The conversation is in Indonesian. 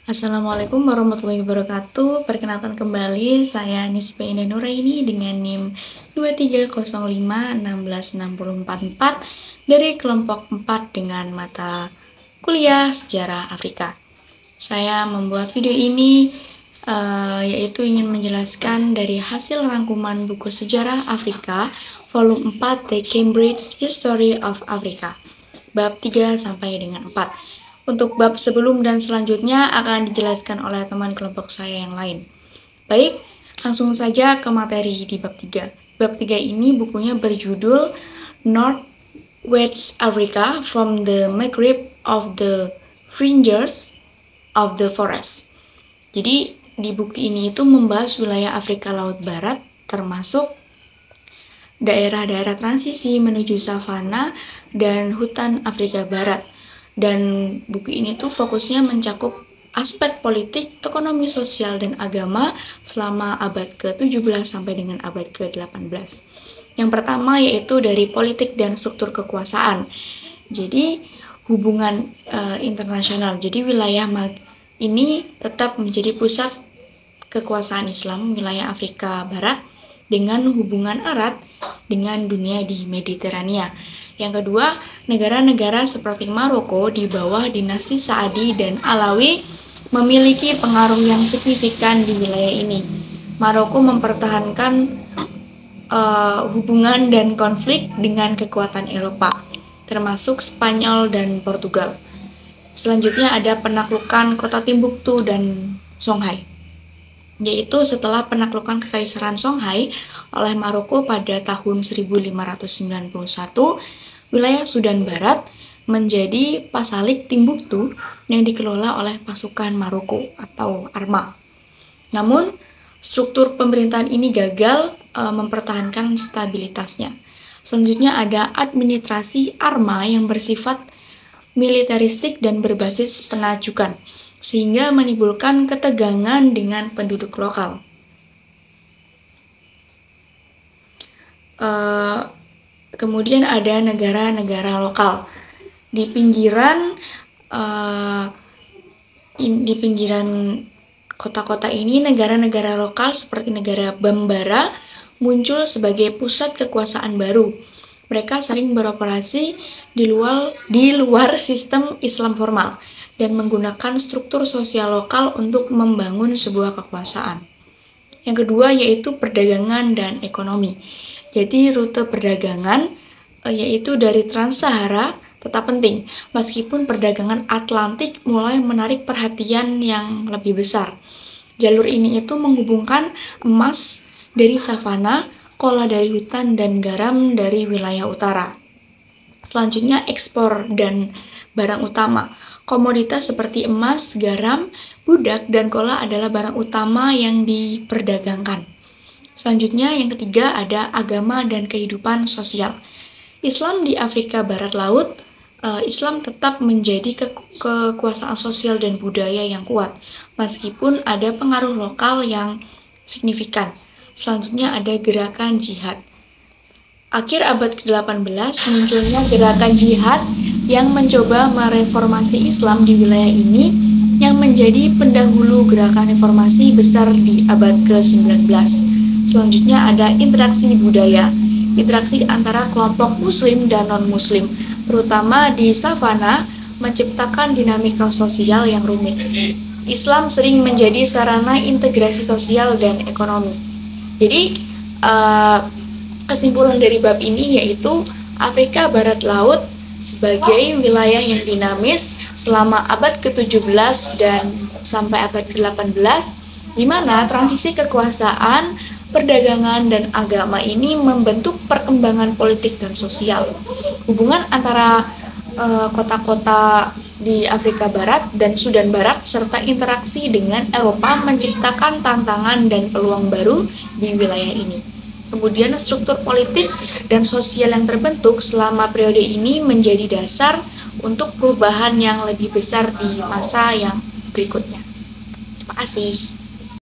Assalamualaikum warahmatullahi wabarakatuh. Perkenalkan kembali, saya Nisba Indah Nuraini dengan NIM 2305166444 dari kelompok 4 dengan mata kuliah Sejarah Afrika. Saya membuat video ini yaitu ingin menjelaskan dari hasil rangkuman buku Sejarah Afrika volume 4 The Cambridge History of Africa, bab 3 sampai dengan 4. Untuk bab sebelum dan selanjutnya akan dijelaskan oleh teman kelompok saya yang lain. Baik, langsung saja ke materi di bab 3. Bab 3 ini bukunya berjudul North-West Africa from the Maghreb of the Fringes of the Forest. Jadi di buku ini itu membahas wilayah Afrika Laut Barat termasuk daerah-daerah transisi menuju savana dan hutan Afrika Barat. Dan buku ini tuh fokusnya mencakup aspek politik, ekonomi, sosial, dan agama selama abad ke-17 sampai dengan abad ke-18. Yang pertama yaitu dari politik dan struktur kekuasaan. Jadi hubungan internasional. Jadi wilayah ini tetap menjadi pusat kekuasaan Islam wilayah Afrika Barat dengan hubungan erat dengan dunia di Mediterania. Yang kedua, negara-negara seperti Maroko di bawah dinasti Saadi dan Alawi memiliki pengaruh yang signifikan di wilayah ini. Maroko mempertahankan hubungan dan konflik dengan kekuatan Eropa, termasuk Spanyol dan Portugal. Selanjutnya ada penaklukan kota Timbuktu dan Songhai, yaitu setelah penaklukan Kekaisaran Songhai oleh Maroko pada tahun 1591, wilayah Sudan Barat menjadi Pasalik Timbuktu yang dikelola oleh pasukan Maroko atau Arma. Namun, struktur pemerintahan ini gagal mempertahankan stabilitasnya. Selanjutnya ada administrasi Arma yang bersifat militeristik dan berbasis penajukan, sehingga menimbulkan ketegangan dengan penduduk lokal. Kemudian ada negara-negara lokal di pinggiran kota-kota ini. Negara-negara lokal seperti negara Bambara muncul sebagai pusat kekuasaan baru. Mereka sering beroperasi di luar sistem Islam formal dan menggunakan struktur sosial lokal untuk membangun sebuah kekuasaan. Yang kedua yaitu perdagangan dan ekonomi. Jadi rute perdagangan yaitu dari Trans-Sahara tetap penting, meskipun perdagangan Atlantik mulai menarik perhatian yang lebih besar. Jalur ini itu menghubungkan emas dari savana, kola dari hutan, dan garam dari wilayah utara. Selanjutnya ekspor dan barang utama. Komoditas seperti emas, garam, budak, dan kola adalah barang utama yang diperdagangkan. Selanjutnya yang ketiga ada agama dan kehidupan sosial. Islam di Afrika Barat Laut, Islam tetap menjadi kekuasaan sosial dan budaya yang kuat, meskipun ada pengaruh lokal yang signifikan. Selanjutnya ada gerakan jihad. Akhir abad ke-18 munculnya gerakan jihad yang mencoba mereformasi Islam di wilayah ini, yang menjadi pendahulu gerakan reformasi besar di abad ke-19. Selanjutnya ada interaksi budaya, interaksi antara kelompok muslim dan non-muslim, terutama di savana, menciptakan dinamika sosial yang rumit. Islam sering menjadi sarana integrasi sosial dan ekonomi. Jadi, kesimpulan dari bab ini yaitu Afrika Barat Laut sebagai wilayah yang dinamis selama abad ke-17 dan sampai abad ke-18, di mana transisi kekuasaan, perdagangan, dan agama ini membentuk perkembangan politik dan sosial. Hubungan antara kota-kota di Afrika Barat dan Sudan Barat serta interaksi dengan Eropa menciptakan tantangan dan peluang baru di wilayah ini. Kemudian struktur politik dan sosial yang terbentuk selama periode ini menjadi dasar untuk perubahan yang lebih besar di masa yang berikutnya. Terima kasih.